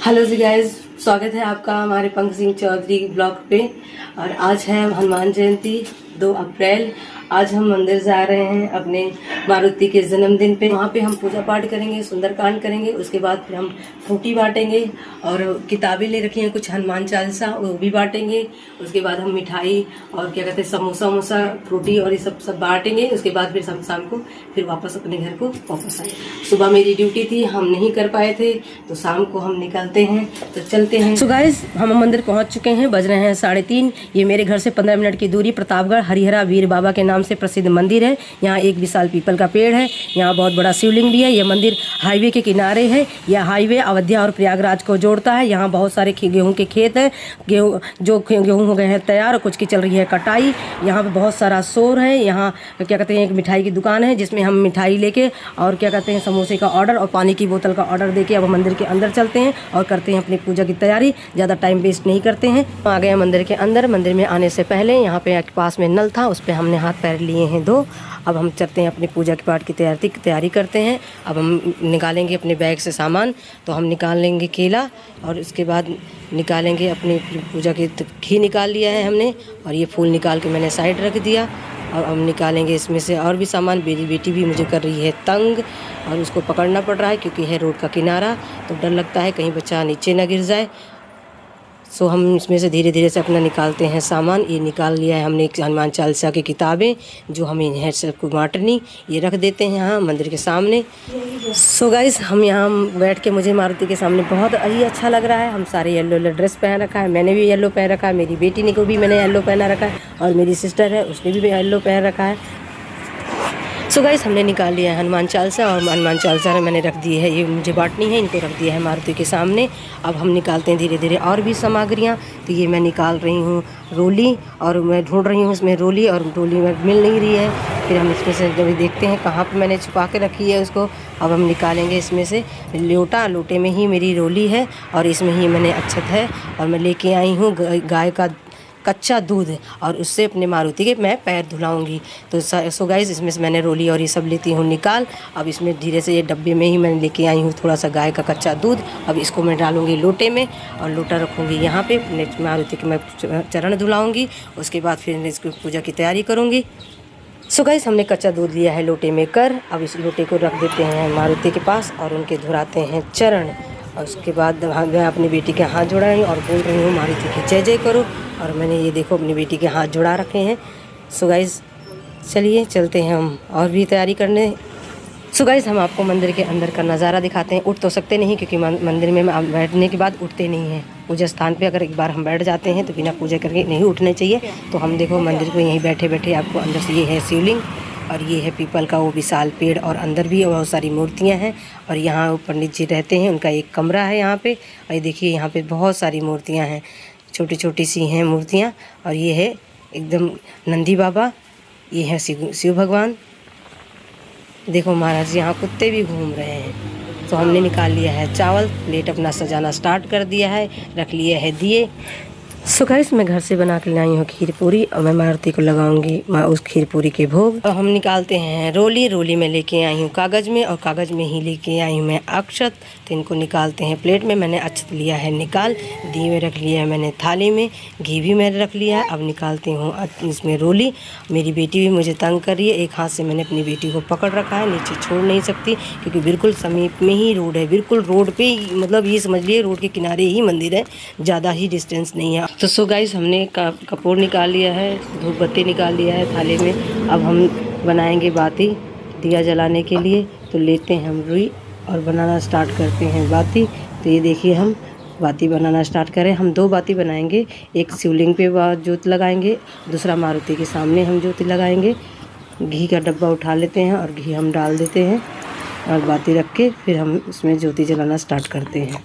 Hello जी guys, स्वागत है आपका हमारे पंकज सिंह चौधरी ब्लॉग पे। और आज है हनुमान जयंती 2 अप्रैल। आज हम मंदिर जा रहे हैं अपने मारुति के जन्मदिन पे। वहाँ पे हम पूजा पाठ करेंगे, सुंदरकांड करेंगे। उसके बाद फिर हम फ्रूटी बांटेंगे और किताबें ले रखी हैं कुछ हनुमान चालीसा, वो भी बांटेंगे। उसके बाद हम मिठाई और क्या कहते हैं समोसा वमोसा फ्रूटी और ये सब बांटेंगे। उसके बाद फिर हम शाम को फिर वापस अपने घर को वापस आए। सुबह मेरी ड्यूटी थी, हम नहीं कर पाए थे, तो शाम को हम निकलते हैं। तो चलते हैं। सो गाइस, हम मंदिर पहुंच चुके हैं। बज रहे हैं 3:30। ये मेरे घर से 15 मिनट की दूरी प्रतापगढ़ हरिहरा वीर बाबा के नाम से प्रसिद्ध मंदिर है। यहाँ एक विशाल पीपल का पेड़ है। यहाँ बहुत बड़ा शिवलिंग भी है। यह मंदिर हाईवे के किनारे है। यह हाईवे अयोध्या और प्रयागराज को जोड़ता है। यहाँ बहुत सारे गेहूं के खेत है। गेहूं हो गए हैं तैयार और कुछ की चल रही है कटाई। यहाँ पे बहुत सारा शोर है। यहाँ क्या कहते हैं एक मिठाई की दुकान है जिसमें हम मिठाई लेके और क्या कहते हैं समोसे का ऑर्डर और पानी की बोतल का ऑर्डर देके अब मंदिर के अंदर चलते हैं और करते हैं अपनी पूजा की तैयारी। ज़्यादा टाइम वेस्ट नहीं करते हैं। आ गए मंदिर के अंदर। मंदिर में आने से पहले यहाँ पे पास में नल था, उस पर हमने हाथ पैर लिए हैं धो। अब हम चलते हैं अपनी पूजा के पाठ की तैयारी करते हैं। अब हम निकालेंगे अपने बैग से सामान। तो हम निकाल लेंगे केला और उसके बाद निकालेंगे अपनी पूजा की घी निकाल लिया है हमने और ये फूल निकाल के मैंने साइड रख दिया। और हम निकालेंगे इसमें से और भी सामान। मेरी बेटी भी मुझे कर रही है तंग और उसको पकड़ना पड़ रहा है क्योंकि है रोड का किनारा, तो डर लगता है कहीं बच्चा नीचे ना गिर जाए। सो हम इसमें से धीरे धीरे से अपना निकालते हैं सामान। ये निकाल लिया है हमने हनुमान चालीसा की किताबें जो हमें है सबको बांटनी, ये रख देते हैं यहाँ मंदिर के सामने। सो गाइस, हम यहाँ बैठ के मुझे मारुति के सामने बहुत ही अच्छा लग रहा है। हम सारे येलो येलो ड्रेस पहन रखा है। मैंने भी येलो पहन रखा है, मेरी बेटी ने को भी मैंने येलो पहना रखा है और मेरी सिस्टर है उसने भी येलो पहन रखा है। सो गाइस, हमने निकाल लिया है हनुमान चालीसा और हनुमान चालीसा मैंने रख दी है। ये मुझे बांटनी है, इनको रख दिया है मारुति के सामने। अब हम निकालते हैं धीरे धीरे और भी सामग्रियाँ। तो ये मैं निकाल रही हूँ रोली और मैं ढूंढ रही हूँ इसमें रोली और रोली में मिल नहीं रही है। फिर हम इसमें से जब देखते हैं कहाँ पे मैंने छुपा के रखी है उसको। अब हम निकालेंगे इसमें से लोटा। लोटे में ही मेरी रोली है और इसमें ही मैंने अक्षत है और मैं लेके आई हूँ गाय का कच्चा दूध और उससे अपने मारुति के मैं पैर धुलाऊंगी। तो सो गाइस, इसमें से मैंने रोली और ये सब लेती हूँ निकाल। अब इसमें धीरे से ये डब्बे में ही मैंने लेके आई हूँ थोड़ा सा गाय का कच्चा दूध। अब इसको मैं डालूंगी लोटे में और लोटा रखूँगी यहाँ पे मारुति के मैं चरण धुलाऊँगी। उसके बाद फिर इसकी पूजा की तैयारी करूँगी। सो गाइस, हमने कच्चा दूध लिया है लोटे में कर। अब इस लोटे को रख देते हैं मारुति के पास और उनके धुलाते हैं चरण। और उसके बाद मैं अपनी बेटी के हाथ जोड़ाई और बोल रही हूँ मारुति की जय जय करो। और मैंने ये देखो अपनी बेटी के हाथ जोड़ा रखे हैं। सो गाइस, चलिए चलते हैं हम और भी तैयारी करने। सो गाइस, हम आपको मंदिर के अंदर का नज़ारा दिखाते हैं। उठ तो सकते नहीं क्योंकि मंदिर में बैठने के बाद उठते नहीं हैं। पूजा स्थान पे अगर एक बार हम बैठ जाते हैं तो बिना पूजा करके नहीं उठने चाहिए। तो हम देखो मंदिर को यहीं बैठे बैठे आपको अंदर से ये है शिवलिंग और ये है पीपल का वो विशाल पेड़ और अंदर भी बहुत सारी मूर्तियां हैं। और यहाँ पंडित जी रहते हैं, उनका एक कमरा है यहाँ पे। और ये देखिए यहाँ पे बहुत सारी मूर्तियां हैं, छोटी छोटी सी हैं मूर्तियां। और ये है एकदम नंदी बाबा, ये है शिव भगवान। देखो महाराज, यहाँ कुत्ते भी घूम रहे हैं। तो हमने निकाल लिया है चावल, प्लेट अपना सजाना स्टार्ट कर दिया है, रख लिए है दिए। सो गाइस, मैं घर से बना के लाई हूँ खीर पूरी और मैं मारुति को लगाऊंगी उस खीर पूरी के भोग। और हम निकालते हैं रोली। रोली में लेके आई हूँ कागज़ में और कागज़ में ही लेके आई हूँ मैं अक्षत। तो इनको निकालते हैं प्लेट में। मैंने अक्षत लिया है निकाल, दिए में रख लिया है मैंने थाली में, घी भी मैंने रख लिया है। अब निकालती हूँ इसमें रोली। मेरी बेटी भी मुझे तंग कर रही है, एक हाथ से मैंने अपनी बेटी को पकड़ रखा है, नीचे छोड़ नहीं सकती क्योंकि बिल्कुल समीप में ही रोड है, बिल्कुल रोड पे ही, मतलब ये समझ लिए रोड के किनारे ही मंदिर है, ज़्यादा ही डिस्टेंस नहीं है। तो सो गाइस, हमने कपूर निकाल लिया है, धूप बत्ती निकाल लिया है थाली में। अब हम बनाएंगे बाती दिया जलाने के लिए। तो लेते हैं हम रुई और बनाना स्टार्ट करते हैं बाती। तो ये देखिए हम बाती बनाना स्टार्ट करें। हम 2 बाती बनाएंगे, एक शिवलिंग पे ज्योति लगाएंगे, दूसरा मारुति के सामने हम ज्योति लगाएंगे। घी का डब्बा उठा लेते हैं और घी हम डाल देते हैं और बाती रख के फिर हम इसमें ज्योति जलाना स्टार्ट करते हैं।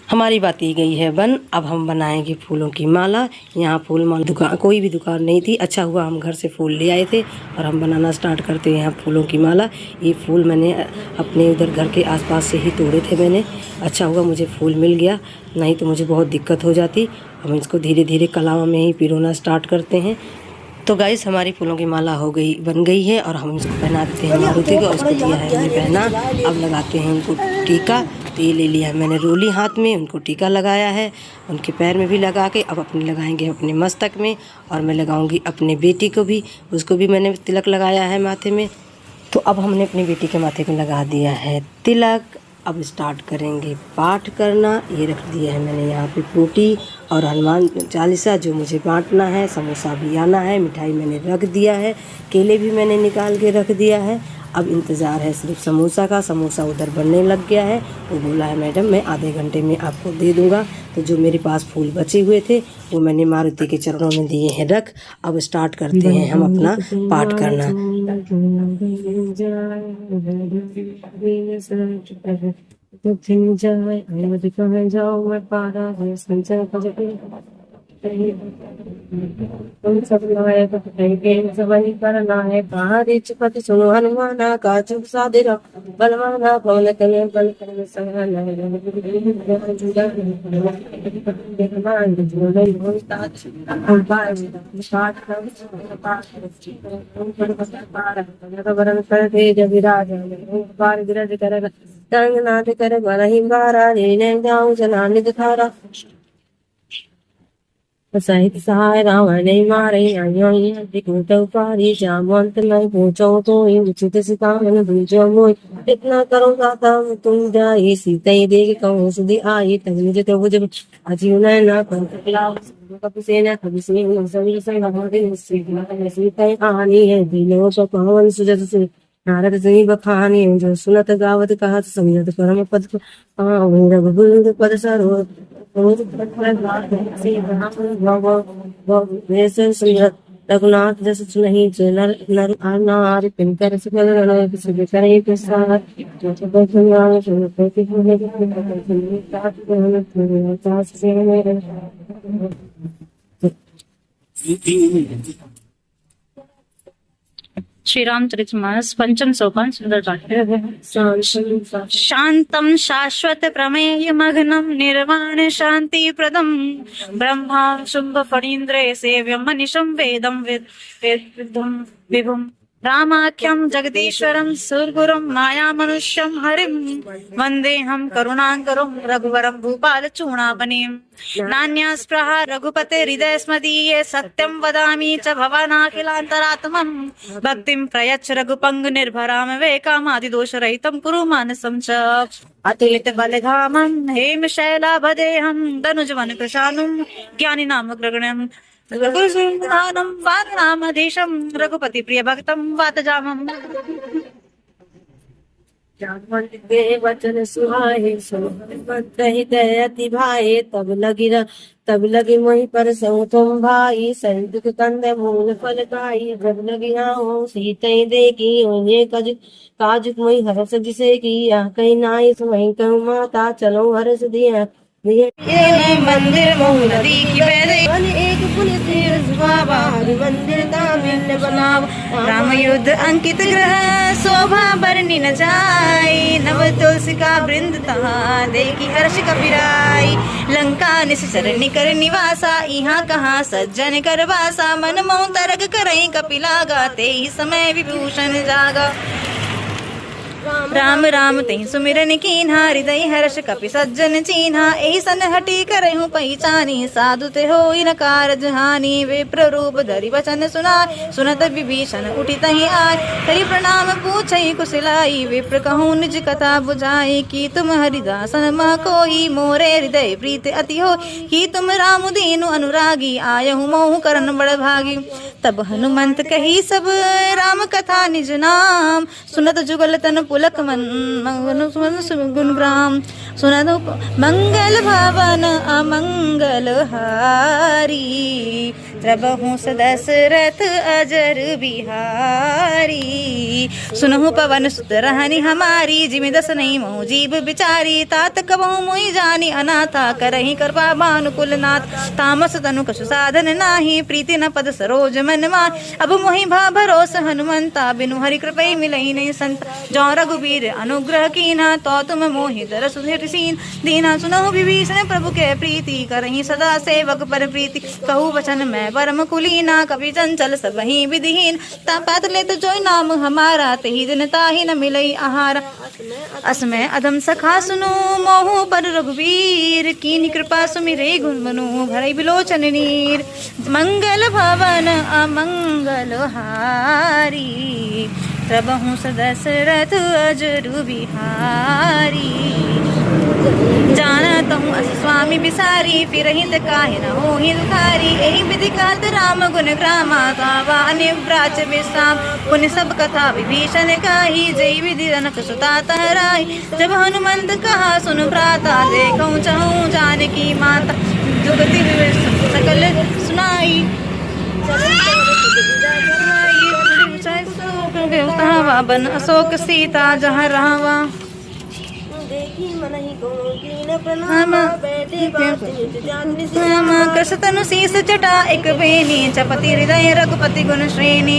हमारी बाती गई है बन। अब हम बनाएंगे फूलों की माला। यहाँ फूल माला दुकान कोई भी दुकान नहीं थी, अच्छा हुआ हम घर से फूल ले आए थे और हम बनाना स्टार्ट करते हैं यहाँ फूलों की माला। ये फूल मैंने अपने उधर घर के आसपास से ही तोड़े थे मैंने, अच्छा हुआ मुझे फूल मिल गया, नहीं तो मुझे बहुत दिक्कत हो जाती। हम इसको धीरे धीरे कलावा में ही पिरोना स्टार्ट करते हैं। तो गाइस, हमारी फूलों की माला बन गई है और हम इसको पहना देते हैं मारुति को। उसको दिया है हमने पहना। अब लगाते हैं उनको टीका। तो ये ले लिया मैंने रोली हाथ में, उनको टीका लगाया है, उनके पैर में भी लगा के अब अपने लगाएंगे अपने मस्तक में, और मैं लगाऊंगी अपने बेटी को भी, उसको भी मैंने तिलक लगाया है माथे में। तो अब हमने अपनी बेटी के माथे में लगा दिया है तिलक। अब स्टार्ट करेंगे पाठ करना। ये रख दिया है मैंने यहाँ पे फ्रूटी और हनुमान चालीसा जो मुझे बांटना है, समोसा भी आना है, मिठाई मैंने रख दिया है, केले भी मैंने निकाल के रख दिया है। अब इंतज़ार है सिर्फ समोसा का। समोसा उधर बनने लग गया है, वो बोला है मैडम मैं आधे घंटे में आपको दे दूँगा। तो जो मेरे पास फूल बचे हुए थे वो मैंने मारुति के चरणों में दिए हैं रख। अब स्टार्ट करते हैं हम अपना पाठ करना। तुम सब वही करना है, पहाड़ी चुपति सुनो हनुमाना का चुप साधिर बलवाना पवन करे बल कर सहना कर कर वही बारा गाँव जना निध धारा सहित सहाय रावण मारे पारी जामवंत मैं पूछो तो उचित सिकावन दूजो मोई इतना करो दाता तुम जाई सीता देख कहूँ सुधी आई तभी जो तो बुझ अजीव ना कभी सेना कभी सभी सीता आनी है दिलो तो पवन सुजत से नारद जी बखानी जो सुनत गावत कहा समझत परम पद रघुकुल पद सरो रघुनाथ जस नहीं नर नार पिंकर श्री रामचरितमानस पंचम सोपान सुंदरकांड। शांतम शाश्वत प्रमेय मग्नम निर्वाण शांति प्रदम ब्रह्मा शुंभ फणीन्द्रे सेव्यम मनीषम वेदम विद्धम विभुम रामाख्यम जगदीश्वरम सुरगुरुम माया मनुष्यम हरिम वंदेहम करुणाकरम रघुवरम भूपाल चूणामणिम नान्या स्पृहा रघुपते हृदय स्मदीये सत्यम वदामि च भवानाखिलान्तरात्मम् भक्तिं प्रयच्छ रघुपंग निर्भराम वेकामादि दोष रहितं कुरु मानसं च अतुलित बलधामं हेम शैलाभदेहं तनुजवन प्रशानुं ज्ञानी नाम ग्रगणं रघुसुन्दरानं वारणामधीशं रघुपति प्रिय भक्तं वातजामम् वचन सुहाए हृदय अति भाए तब लगी मोहि पर तुम भाई संयुक्त कंद मूल फल खाई जब लगी आओ सीते देखी उन्हें काज मोहि हरस जिसे किया कहीं नाई वही कहूँ माता चलो हरस दिया मंदिर नदी की एक पुण्य मंदिर तामिल बनाव राम युद्ध अंकित ग्रह शोभा बरनी न जाई नव तुलसी का वृंद तहा देखी हर्ष कपिराई लंका निश्चर निकर निवासा यहाँ कहाँ सज्जन कर वासा मन मोह तरग करई कपिला गाते ही समय विभूषण जागा राम राम तेहि सुमिरन कीन्हा हृदय हर्ष कपि सज्जन चीन्हा एहि सन हटी करहु पहचानी साधु ते होई न कारज हानि विप्र रूप धरि वचन सुनाय सुनत विभीषण उठि तहि आय करि प्रणाम पूछई कुशलाई विप्र कहूँ निज कथा बुझाई कि तुम हरिदासन मह कोई मोरे हृदय प्रीत अति हो कि तुम राम दीनु अनुरागी आयहु मोहु करन बड़ भागी तब हनुमंत कही सब राम कथा निज नाम सुनत जुगल तन पुलक मन गुणग्राम सुनत मंगल भवन अमंगल हारी त्रबहु दशरथ अजर बिहारी सुनहु पवन सुत रहनी हमारी जिमि दस नहीं मोह जीव बिचारी तात कबहु मोहि जानी अनाथा करही कृपा भानुकुल नाथ तामस तनु कछु साधन नाही प्रीति न पद सरोज मन मान अब मोहि भा भरोस हनुमंता बिनु हरि कृपै मिलई नहीं संत जो रघुबीर अनुग्रह कीना तो तुम मोहि दर सुधीर सीन दीना सुनहु विभीषण प्रभु के प्रीति करही सदा सेवक पर प्रीति कहू वचन मैं परम कुलीना कभी चंचल सबही विधिहीन तापात ले तो जोई नाम हमारा तही दिन ताहि न मिलई आहार। असमय अधम सखा सुनो मोहु पर रघुवीर, कीनी कृपा सुमिरै गुण मनु भरई बिलोचन नीर। मंगल भवन अमंगल हारी, प्रभु सदशरथ अजरु बिहारी। जानत हूँ अस स्वामी बिसारी, फिर हित काहे न होहि दुखारी। एहि विधि कहत राम गुण ग्रामा, गावा अनिव्राच विश्राम। पुण्य सब कथा विभीषण काही, जय विधि जनक सुता तहराई। जब हनुमंत कहा सुन भ्राता, देखऊँ चहूँ जानकी माता। जुगति सकल सुनाई, बन अशोक सीता जहाँ रावा। कृष्ण शीस चटा एक बेनी, चपति हृदय रघुपति गुण श्रेणी।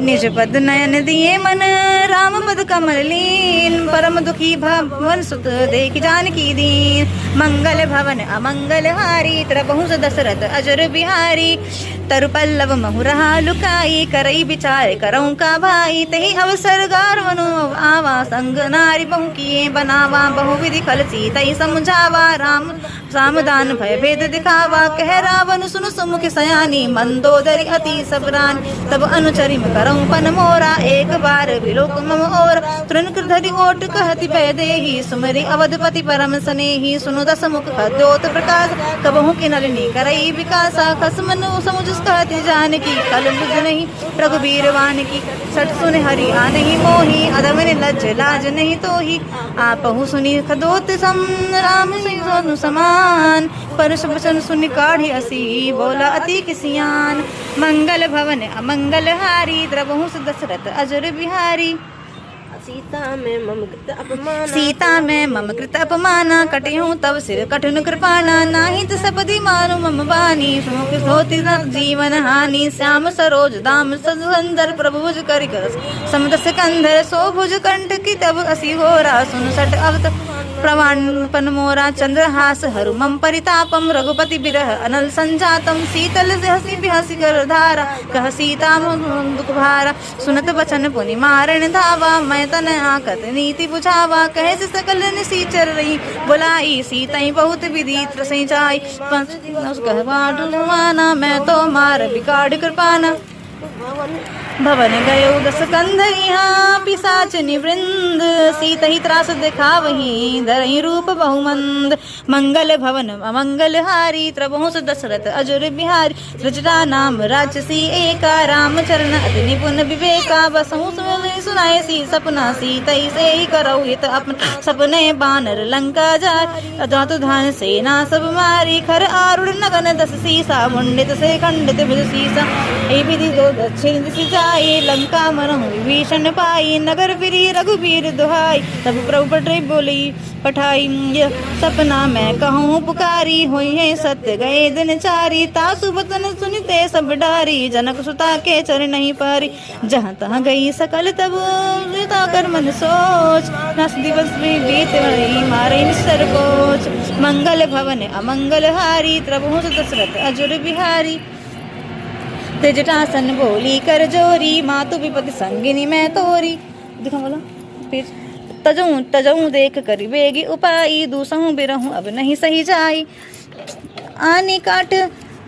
निज पद नयन दिए मन, राम पद कमल लीन। परम दुखी भवन सुत, देख जानकी दीन। मंगल भवन अमंगल हारी, त्रबहु दशरथ अजर बिहारी। तरु पल्लव महु रहा लुकाई, करई विचार करऊँ का भाई। तही अवसर गारवनु आवा, संग नारी बहु किए बनावा। बहु विधि खल सीतई समझावा, राम सामदान भय भेद दिखावा। कह रावण सुन सुमुख सयानी, मंदोदरी अति सबरान। तब अनुचरिम करऊँ पन मोरा, एक बार विलोक मम और। तृण धरि ओट कहति भय देहि, सुमरि अवधपति परम स्नेही। सुनु दस मुख खद्योत प्रकाश, कबहु किनलिनी करई विकासा। खसमनु समुझ कहति जानकी, कल बुझ नहीं रघुबीर वान की। सठ सुन हरि आनहि मोहि, अधम लज्ज लाज नहीं तोहि। आपहु सुनि खदोत सम, राम सिंह समान। परश वचन सुनि काढ़ी असी, बोला अति किसियान। मंगल भवन अमंगल हारी, द्रबहु दशरथ अजर बिहारी। सीता में मम कृत अपमाना, कटिहूँ तब सिर कठिन कृपाना। नाही सपदि मानु मम बानी, सुमुख होति जीवन हानि। श्याम सरोज दाम सुंदर, प्रभु भुज करि कर समत सिकंदर। सो भुज कंठ की तब असी घोरा, सुन सट अवत प्रवाणपन मोरा। चंद्रहास हरु मम परितापम, रघुपति बिरह अनल संजातम। शीतल हसी बिहसी कर धारा, कह सीता दुख भारा। सुनत बचन पुनि मारण धावा, मैं तन आकत नीति बुझावा। कहे से सकल निसीचर रही, बुलाई सीतई बहुत विधि त्रसई जाई। कहवाना मैं तो मार बिगाड़ कृपाना। भवन गयो दस कंधरिया, पिसाच निवृंद। सीतहि त्रास दिखावही, धरहि रूप बहुमंद। मंगल भवन अमंगल हारी, त्रबहु दशरथ अजर बिहारी। सृजता नाम राजसी एका, रामचरण अति निपुण विवेका। बसहु सुनाए सी सपना, सीतहि से ही करऊ हित अपना। सपने बानर लंका जाय, अजातु धान सेना सब मारी। खर आरुढ़ नगन दस सीसा, मुंडित से खंडित भुज सीसा। ए विधि दो दक्षिण दिशि जाई, लंका मरहु विभीषण पाई। नगर फिरी रघुबीर दुहाई, तब प्रभु पटे बोली पठाई। सपना मैं कहूँ पुकारी, हुई है सत्य गए दिन चारी। तासु बतन सुनते सब डारी, जनक सुता के चर नहीं पारी। जहाँ तहाँ गई सकल तब कर मन सोच, दस दिवस में बीत रही मारे निस्तर कोच। मंगल भवन अमंगल हारी, त्रबहु दशरथ अजर बिहारी। जटासन बोली कर जोरी, मातु विपति संगिनी मैं तोरी। दिखा बोला फिर। तजऊँ देख कर बेगी उपाई, दूसहूँ बिरहूँ अब नहीं सही जाई। आनी काट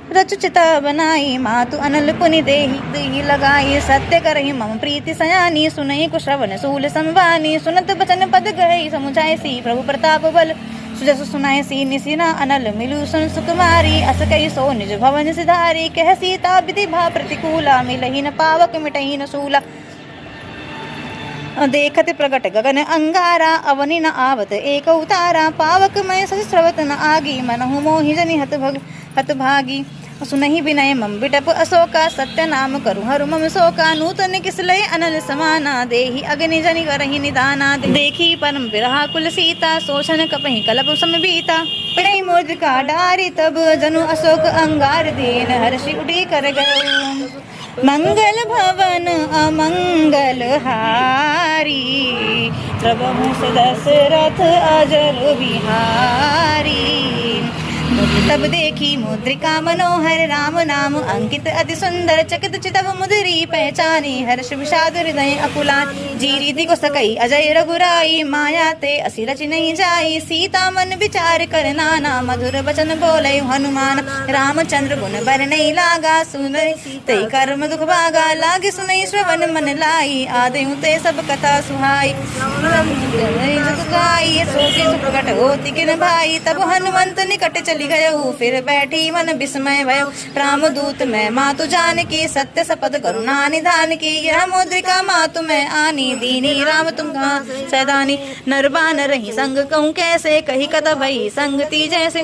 रचुचिता बनाई, मातु अनल पुनि देहि लगाई। सत्य करहि मम प्रीति सयानी, सुनहि कुश्रवण सूल संवानी। सुनत बचन पद गई समुझाय सी, प्रभु प्रताप बल। सुजस सुनाय सी निसिना, अनल मिलु सुन सुकुमारी। अस कई सो निज भवन सिधारी, कह सीता विधि भा प्रतिकूला। मिलहि न पावक मिटहि न सूला। देखत प्रगट गगन अंगारा, अवनि न आवत एक उतारा। पावक मैं सच स्रवत न आगी, मनहु मोहि जनि हत भागी। सुनहि विनय मम बिटप अशोका, सत्य नाम करु हरु मम शोका। नूतन किसलय अनल समाना, देहि अग्नि जनि करहि निदाना। देखी परम बिरहा कुल सीता, सोचन कपहि कलप सम बीता। पड़ई मोज का डारी तब, जनु अशोक अंगार दीन। हर्षि उठी कर गयो, मंगल भवन अमंगल हारी। प्रभु दशरथ अजर बिहारी। तब देखी मुद्रिका मनोहर राम नाम अंकित अति सुंदर चकित चितव मुदरी पहचानी हर्ष विषाद हृदय अकुलान जी रीति को सकई अजय रघुराई माया ते असी रच नहीं जाई सीता मन विचार कर नाना मधुर वचन बोले हनुमान रामचंद्र गुण बर नहीं लागा सुनई तई कर्म दुख भागा लागे सुनई श्रवण मन लाई आदि ते सब कथा सुहाई प्रकट होती किन भाई तब हनुमंत निकट चली गयो फिर बैठी मन विस्मय भयो राम दूत मैं मातु जान की सत्य सपथ करुणा निधान की यह मुद्रिका मातु मैं आनी दीनी राम तुम कहाँ सैदानी नरबान रही संग कहूँ कैसे कही कथा भई संगति जैसे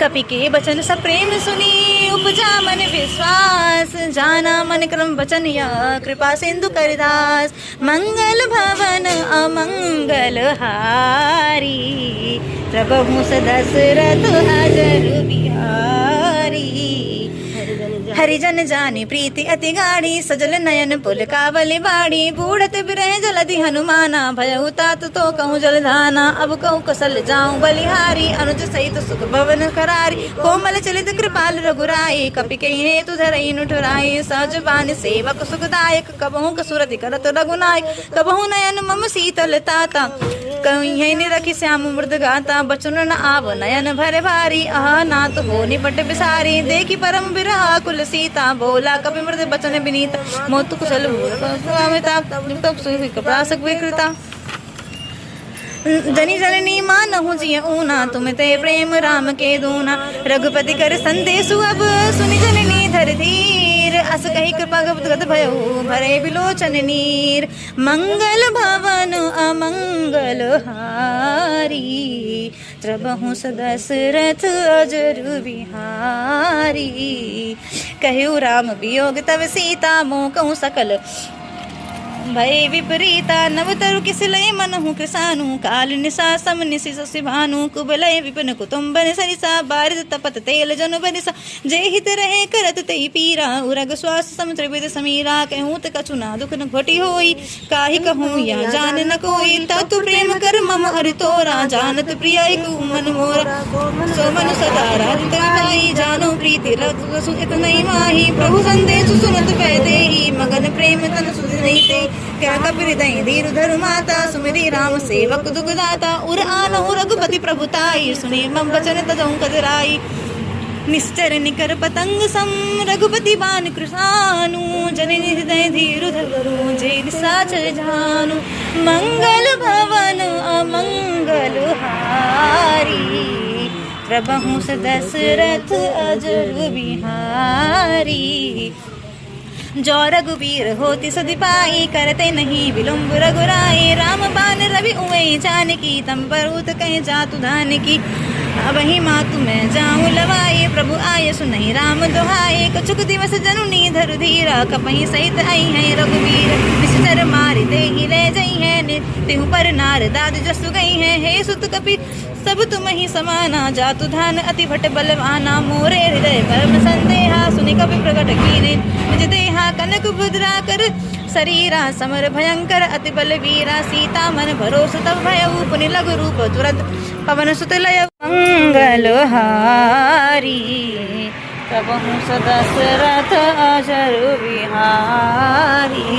कपि के बचन सब प्रेम सुनी उपजा मन विश्वास जाना मन क्रम वचन या कृपा सिंधु करदास मंगल भवन अमंगल हारी प्रभु दशरथ अजर बिहारी हरिजन जानी प्रीति अति गाढ़ी सजल नयन पुल कावली बाड़ी बूढ़त बिरह जलधि हनुमाना भयउ तात तो कहूँ जलधाना अब कहूँ कसल जाऊं बलिहारी अनुज सहित सुख भवन करारी कोमल चलित कृपाल रघुराई कपि के हेतु धरई नुठुराई सहज बान सेवक सुखदायक कबहू कसुरति करत रघुनायक कबहू नयन मम शीतल ताता कहीं रखी श्याम मृद गाता बचन न आव नयन भर भारी आह नाथ हो निपट बिसारी देखी परम बिरहा कुल सीता बोला कपि मृद बचन विनीता मोतु कुशल प्रासक विकृता जनी जननी मानहु जिय ऊना तुम ते प्रेम राम के दूना रघुपति कर संदेशु अब सुनि जननी धर धीर अस कही कृपा गद भयो भरे बिलोचन नीर मंगल भवन अमंगल हारी त्रबहु दशरथ अजर बिहारी कहु राम वियोग तब सीता मोह कहूँ सकल भय विपरीता नवतरु किसलय मनहु कृसानु काल निशा सम निशि भानु कुबलय विपिन कुटुम्बन सरिसा बारिद तपत तेल जनु बरिसा जे हित रहे करत तेई पीरा उरग श्वास सम त्रिविध समीरा कहूँ त कछु ना दुख न घटी होई काहि कहूँ या जान न कोई ततु प्रेम कर मम हरि तोरा जानत प्रिय को मन मोरा सो मन सदा राधित आई जानो प्रीति रघु सुत नहीं माही प्रभु संदेश सुनत पैदेही मगन प्रेम तन सुध नहीं ते क्या कपिहृदय धीर धरु माता सुमिरी राम सेवक दुखदाता उर आनहु रघुपति प्रभुताई सुने मम वचन तदहु कदराई निश्चर निकर पतंग सम रघुपति बान कृषानु जननी हृदय धीर धरु जे निशाचर जानु मंगल भवन अमंगल हारी प्रभु दशरथ अजर बिहारी जो रघुबीर होती सदिपाई करते नहीं विलुम्ब रघुराई राम बान रवि उवई जानकी तम पर उत कहीं जातु धान की अब ही मातु मैं जाऊं लवाई प्रभु आय सुनहि राम दोहाई कछुक दिवस जनुनी धरु धीरा कपहि सहित आई है रघुवीर निश्चर मारि दे ही ले जई है तिहु पर नार दाद जसु गई है हे सुत कपि सब तुम ही समाना जातु धान अति भट बलवाना मोरे हृदय परम संदेहा सुनि कपि प्रकट कीने निज देहा कनक भद्रा कर शरीरा समर भयंकर अति बलवीरा सीता मन भरोस तब भयउ पुनि लघु रूप तुरंत पवन सुत लय मंगल हारी प्रभु दशरथ अजर बिहारी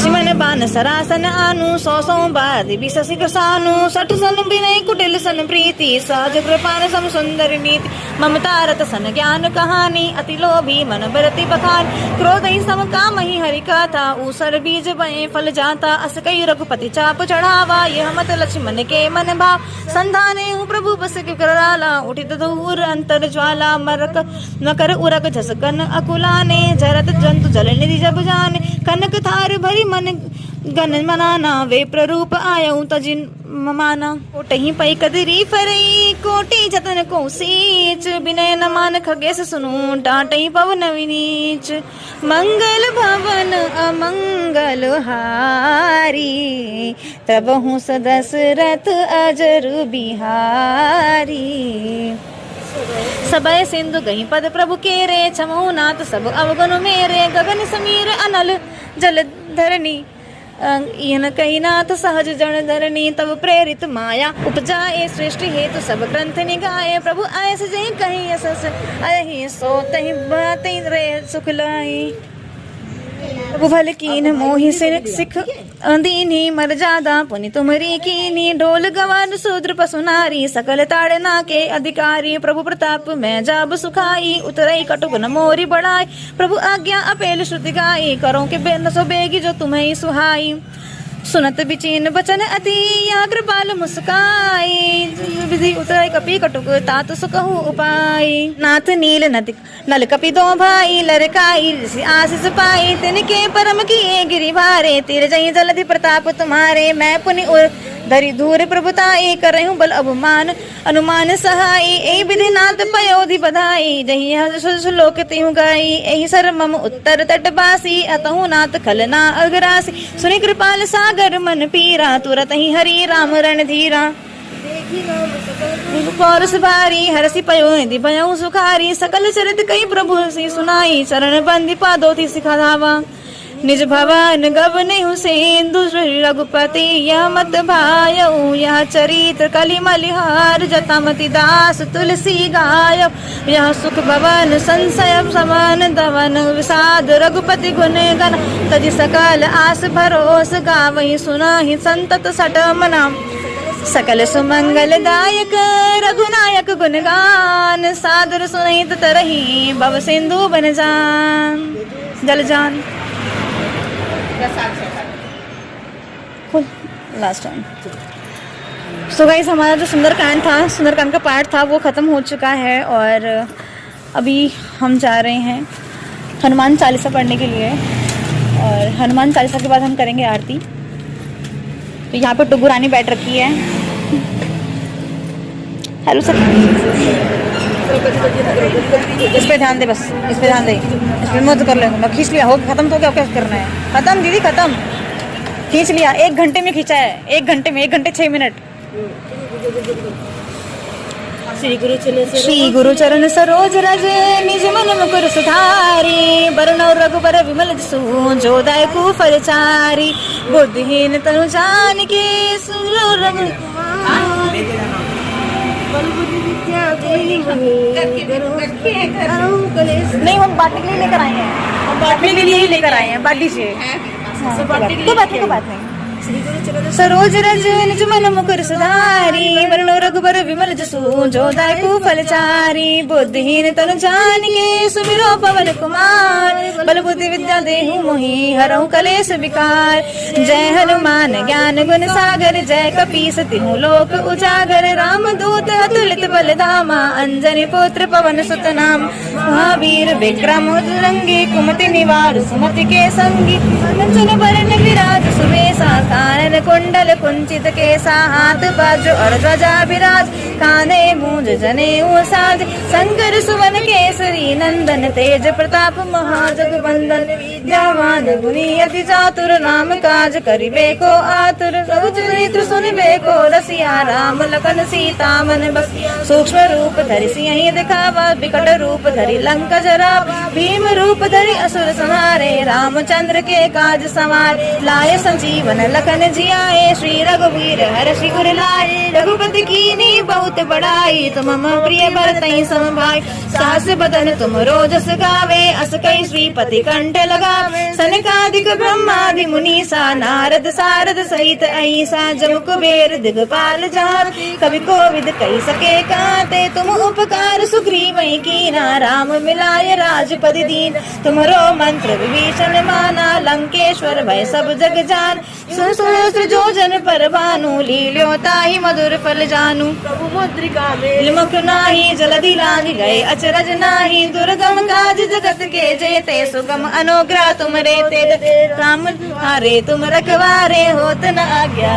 चिमन बान सरासन आनु सौ बार बिसि कृसानु सठ सन विनय कुटिल सन प्रीति सहज कृपान सम सुंदर नीति ममता रत सन ज्ञान कहानी अति लोभी मन बरति बखान क्रोध ही सम काम ही हरि कथा ऊसर बीज बए फल जाता अस कई रघुपति चाप चढ़ावा यह मत लक्ष्मण के मन भाव संधाने हूँ प्रभु बस के कराला उठित धूर अंतर ज्वाला मरक मकर उरक झसकन अकुलाने झरत जंतु जल निधि जब जाने कनक थार भरी मन गन मनाना वे प्ररूप आयऊ तजिन ममाना कोटही पई कदरी फरई कोटि जतन को सीच बिनय न मान खगेश सुनु डांटई पवन विनीच मंगल भवन अमंगल हारी प्रभु दशरथ अजर बिहारी सबय सिंधु गई पद प्रभु के रे छमऊ नाथ सब अवगुण मेरे गगन समीर अनल जल धरनी इन कही नाथ सहज जन धरनी तब प्रेरित माया उपजाए सृष्टि हेतु सब ग्रंथ निगाए प्रभु ऐस जय कही असस अहि सो तहि बातहि रे सुख लाई प्रभु भल कीन मोहि सिख दीनी मर्यादा पुनि तुमरी कीनी ढोल गवान शूद्र पशु नारी सकल ताड़ना के अधिकारी प्रभु प्रताप मैं जाब सुखाई उतरई कटुक न मोरी बढ़ाई प्रभु आज्ञा अपेल श्रुति गाई करो के बेन सो बेगी जो तुम्हें सुहाई सुनत बिचीन बचन अति या कृपाल मुस्काई विधि उतरई कपि कटुक तात सुकहु उपाय नाथ नील नल कपि दो भाई लरकाई ऋषि आशीष पाई तिनके परम किए गिरि भारे तीर जही जलधि प्रताप तुम्हारे मैं पुनि उर धरि धूर प्रभुताई करहु बल अवमान अनुमान सहाई ए विधि नाथ पयोधि बधाई जही श्लोक तिहु गाई एहि सर मम उत्तर तटबासी अतहु नाथ खलना अगरासी सुनि कृपाल सागर मन पीरा तुरत ही हरि राम रणधीरा पौरुष भारी हरसी पयो निधि भयउ सुखारी सकल चरित कई प्रभु से सुनाई चरण बंदी पादोति सिखा धावा निज भवन गवने हुसैन श्री रघुपति यह मत भायऊ यह चरित्र कलि मलिहार जतामति दास तुलसी गाय यह सुख भवन संशय समान दवन विषाद रघुपति गुण गण तजि सकल आस भरोस गावहि सुनाहि संतत सट मना सकल सुमंगल दायक रघुनायक गुणगान सादर सुनहित तरही भव सिंधु बन जान जल जान लास्ट टाइम। सो गाइस हमारा जो सुंदरकांड का पार्ट था वो ख़त्म हो चुका है और अभी हम जा रहे हैं हनुमान चालीसा पढ़ने के लिए और हनुमान चालीसा के बाद हम करेंगे आरती। तो यहाँ पे टुगुरानी बैठ रखी है। हेलो सर, इस पे ध्यान दे, बस इस पे ध्यान दे, इस पे मत कर लेंगे। मैं खींच लिया, हो खत्म तो क्या करना है? खत्म दीदी, खत्म, खींच लिया। 1 घंटे में खींचा है, 1 घंटे में 1 घंटे 6 मिनट। श्री गुरु चरण सरोज रज निज मन मुकुर सुधारी बरनौ रघुबर विमल जसु जो दायकु फलचारी बुद्धिहीन तनु जानिके सुरो रघु नहीं, हम बाटने के लिए लेकर आए हैं, हम बाटने के लिए ही लेकर आए हैं, बाटी से। तो बात नहीं। सरोज रज निज मन मुकुर सुधारी वरणो रघुबर विमल जसु जो दायकु फलचारी बुद्धिहीन तनु जानिके सुमिरो पवन कुमार बल बुद्धि विद्या देहु मोहि हरहु कलेश विकार। जय हनुमान ज्ञान गुण सागर जय कपीस तिहु लोक उजागर राम दूत अतुलित बल धामा अंजनी पुत्र पवन सुत नाम महावीर विक्रम रंगी कुमति निवार सुमति के संगी कंचन बरन विराज सुवेशा कानन कुंडल कुंचित केसा हाथ बाजू और ध्वजा विराज कांधे मूंज जनेऊ साज शंकर सुवन केसरी नंदन तेज प्रताप महाजगवंदन विद्यावान गुणी अति चातुर नाम काज करिबे को आतुर सब चरित्र सुनिबे को रसिया राम लखन सीता मन बसिया सूक्ष्म रूप धरि सिंह दिखावा विकट रूप धरि लंका जरावा भीम रूप धरि असुर संहारे रामचंद्र के काज संवार लाय संजीवन लखन जियाए श्री रघुवीर हर्षि गुर लाए रघुपति कीनी बहुत बड़ाई तुम मम प्रिय भरतहि सम भाई सास बदन तुम रोजस गावे अस कई श्रीपति कंठ लगावे सनकादिक ब्रह्मादि मुनीसा नारद सारद सहित ऐसा जम कुबेर दिगपाल जहान कवि कोविद कही सके काते तुम उपकार सुग्रीव कीना राम मिलाय राजपति दीन तुम्हारो मंत्र विभीषण माना लंकेश्वर भय सब जग जान सहस्र जो जन पर भानु लील्यो ताहि मधुर फल जानू प्रभु मुद्रिका में मुख नाही जलधि लांघ गए अचरज नाही दुर्गम काज जगत के जेते सुगम अनुग्रह तुम रेते राम हारे तुम रखवारे होत न आज्ञा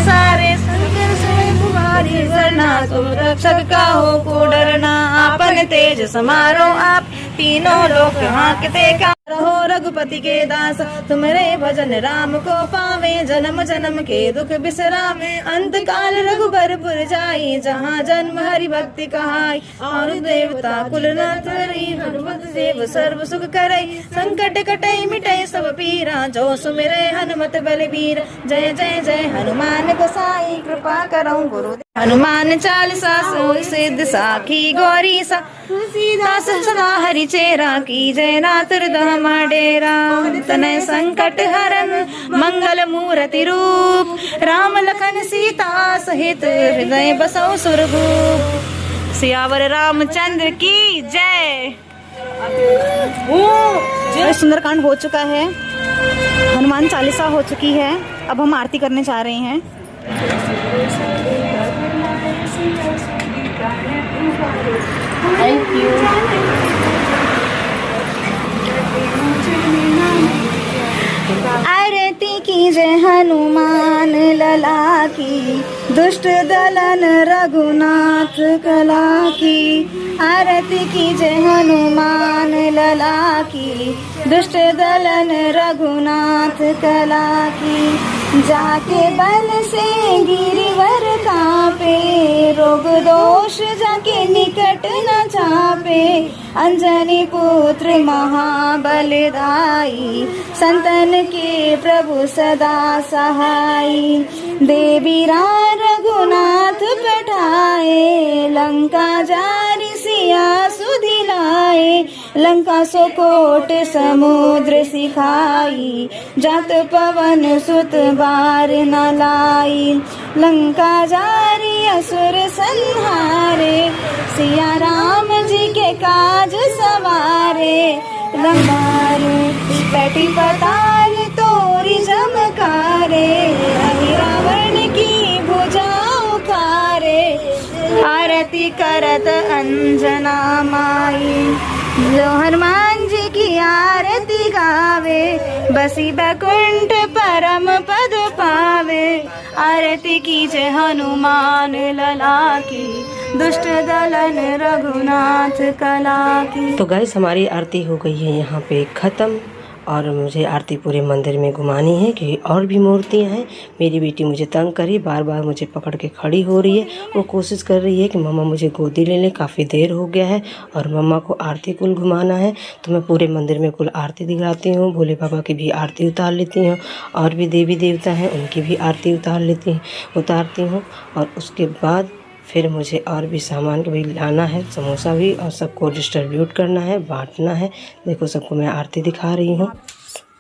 सारे शंकर से तुम्हारी शरणा तुम रक्षक काहो को डरना आपन तेज समारो आप तीनों लोक हाँकते का रहो रघुपति के दास, तुमरे भजन राम को पावे, जन्म जन्म के दुख बिसरावे। अंत काल रघुबरपुर जाई, जहाँ जन्म हरि भक्ति कहाई। और देवता कुल न तरी, हनुमत देव सर्व सुख करई। संकट कटई मिटई सब पीरा, जो सुमिरै हनुमत बलबीर। जय जय जय हनुमान गोसाई, कृपा करौ गुरु। हनुमान चालीसा सोई सिद्ध साखी गौरी सा, तुलसीदास सदा हरि चेरा। की जय नाथ हृदय डेरा, तनय संकट हरन मंगल मूर्ति रूप। राम लखन सीता सहित, हृदय बसौ सुरभूप। सियावर रामचंद्र की जय। सुंदरकांड हो चुका है, हनुमान चालीसा हो चुकी है। अब हम आरती करने जा रहे हैं। Thank you. आरती की जय हनुमान लला की, दुष्ट दलन रघुनाथ कला की। आरती की जय हनुमान लला की, दुष्ट दलन रघुनाथ कला की। जाके बल से गिरिवर कापे, रोग दोष जाके निकट न चापे। अंजनी पुत्र महाबलदाई, संतन के प्रभु सदा सहाई। देवीरा रघुनाथ पठाए, लंका जारी सिया सुधिलाए। लंका सो कोट समुद्र सिखाई, जात पवन सुत बार न लाई। लंका जारी असुर संहारे, सिया राम जी के काज सवारे। लंकार बैठी पताल तोरी चमकारे, रावण की भुजा उखारे। आरती करत अंजना माई, जो हनुमान जी की आरती गावे। बसी बैकुंठ परम पद पावे। आरती की जय हनुमान लला की, दुष्ट दलन रघुनाथ कला की। तो गाइस हमारी आरती हो गई है यहाँ पे ख़त्म, और मुझे आरती पूरे मंदिर में घुमानी है क्योंकि और भी मूर्तियाँ हैं। मेरी बेटी मुझे तंग करी, बार बार मुझे पकड़ के खड़ी हो रही है। वो कोशिश कर रही है कि मम्मा मुझे गोदी ले लें, काफ़ी देर हो गया है और मम्मा को आरती कुल घुमाना है। तो मैं पूरे मंदिर में कुल आरती दिखाती हूँ, भोले बाबा की भी आरती उतार लेती हूँ, और भी देवी देवता हैं उनकी भी आरती उतारती हूँ। और उसके बाद फिर मुझे और भी सामान भी लाना है, समोसा भी, और सबको डिस्ट्रीब्यूट करना है, बांटना है। देखो सबको मैं आरती दिखा रही हूँ।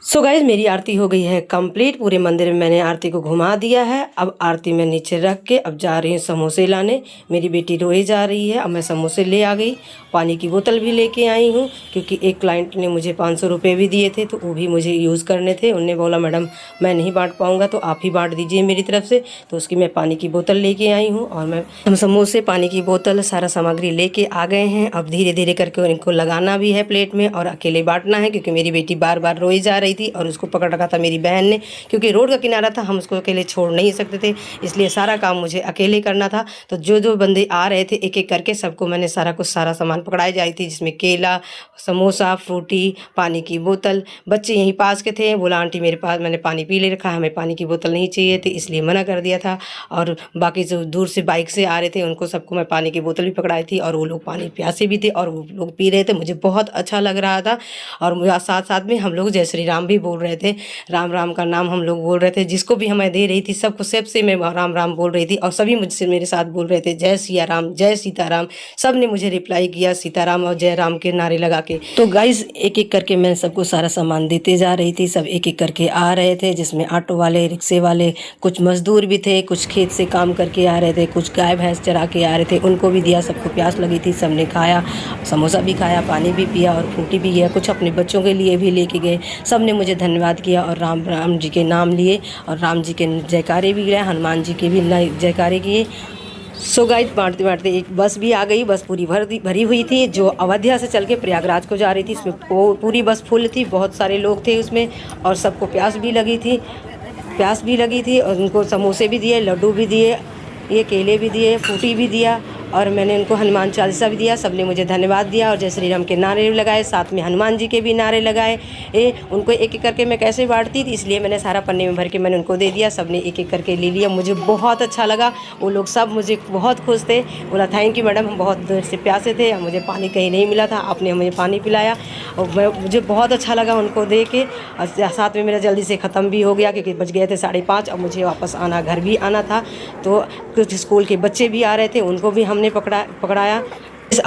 सो गाइज मेरी आरती हो गई है कंप्लीट। पूरे मंदिर में मैंने आरती को घुमा दिया है। अब आरती में नीचे रख के अब जा रही हूँ समोसे लाने। मेरी बेटी रोए जा रही है, अब मैं समोसे ले आ गई। पानी की बोतल भी लेके आई हूँ क्योंकि एक क्लाइंट ने मुझे 500 रुपये भी दिए थे, तो वो भी मुझे यूज़ करने थे। उन्होंने बोला मैडम मैं नहीं बांट पाऊँगा तो आप ही बांट दीजिए मेरी तरफ से, तो उसकी मैं पानी की बोतल लेके आई हूँ। और हम समोसे, पानी की बोतल, सारा सामग्री लेके आ गए हैं। अब धीरे धीरे करके इनको लगाना भी है प्लेट में और अकेले बांटना है, क्योंकि मेरी बेटी बार बार रोई जा रही थी और उसको पकड़ रखा था मेरी बहन ने, क्योंकि रोड का किनारा था, हम उसको अकेले छोड़ नहीं सकते थे, इसलिए सारा काम मुझे अकेले करना था। तो जो जो बंदे आ रहे थे एक एक करके सबको मैंने सारा सामान पकड़ाई जाई थी, जिसमें केला, समोसा, फ्रूटी, पानी की बोतल। बच्चे यहीं पास के थे, बोला आंटी मेरे पास मैंने पानी पी ले रखा है, हमें पानी की बोतल नहीं चाहिए थी, इसलिए मना कर दिया था। और बाकी जो दूर से बाइक से आ रहे थे उनको सबको मैं पानी की बोतल भी पकड़ाई थी, और वो लोग पानी प्यासे भी थे और वो लोग पी रहे थे। मुझे बहुत अच्छा लग रहा था। और साथ साथ में हम लोग जय श्री राम भी बोल रहे थे, राम राम का नाम हम लोग बोल रहे थे। जिसको भी हमें दे रही थी सबको सबसे मैं राम राम बोल रही थी, और सभी मुझसे मेरे साथ बोल रहे थे जय सिया राम, जय सीताराम। सब ने मुझे रिप्लाई किया सीताराम और जय राम के नारे लगा के। तो गाइज एक एक करके मैं सबको सारा सामान देते जा रही थी। सब एक एक करके आ रहे थे, जिसमें ऑटो वाले, रिक्शे वाले, कुछ मजदूर भी थे, कुछ खेत से काम करके आ रहे थे, कुछ गाय भैंस चरा के आ रहे थे, उनको भी दिया। सबको प्यास लगी थी, सबने खाया, समोसा भी खाया, पानी भी पिया और फ्रूटी भी गया। कुछ अपने बच्चों के लिए भी लेके गए। सब ने मुझे धन्यवाद किया और राम जी के नाम लिए और राम जी के जयकारे भी गए, हनुमान जी के भी जयकारे किए। सो गाइस बांटते बांटते एक बस भी आ गई। बस पूरी भरी हुई थी, जो अयोध्या से चल के प्रयागराज को जा रही थी। इसमें पूरी बस फुल थी, बहुत सारे लोग थे उसमें, और सबको प्यास भी लगी थी और उनको समोसे भी दिए, लड्डू भी दिए, ये केले भी दिए, फ्रूटी भी दिया और मैंने उनको हनुमान चालीसा भी दिया। सबने मुझे धन्यवाद दिया और जय श्री राम के नारे लगाए, साथ में हनुमान जी के भी नारे लगाए। उनको एक एक करके मैं कैसे बांटती थी, इसलिए मैंने सारा पन्ने में भर के मैंने उनको दे दिया। सबने एक एक करके ले लिया। मुझे बहुत अच्छा लगा, वो लोग सब मुझे बहुत खुश थे। बोला थैंक यू मैडम, हम बहुत देर से प्यासे थे, मुझे पानी कहीं नहीं मिला था, आपने हमें पानी पिलाया। और मुझे बहुत अच्छा लगा उनको दे के। और साथ में मेरा जल्दी से ख़त्म भी हो गया क्योंकि बज गए थे 5:30 और मुझे वापस आना, घर भी आना था। तो कुछ स्कूल के बच्चे भी आ रहे थे, उनको भी हमने पकड़ाया। आप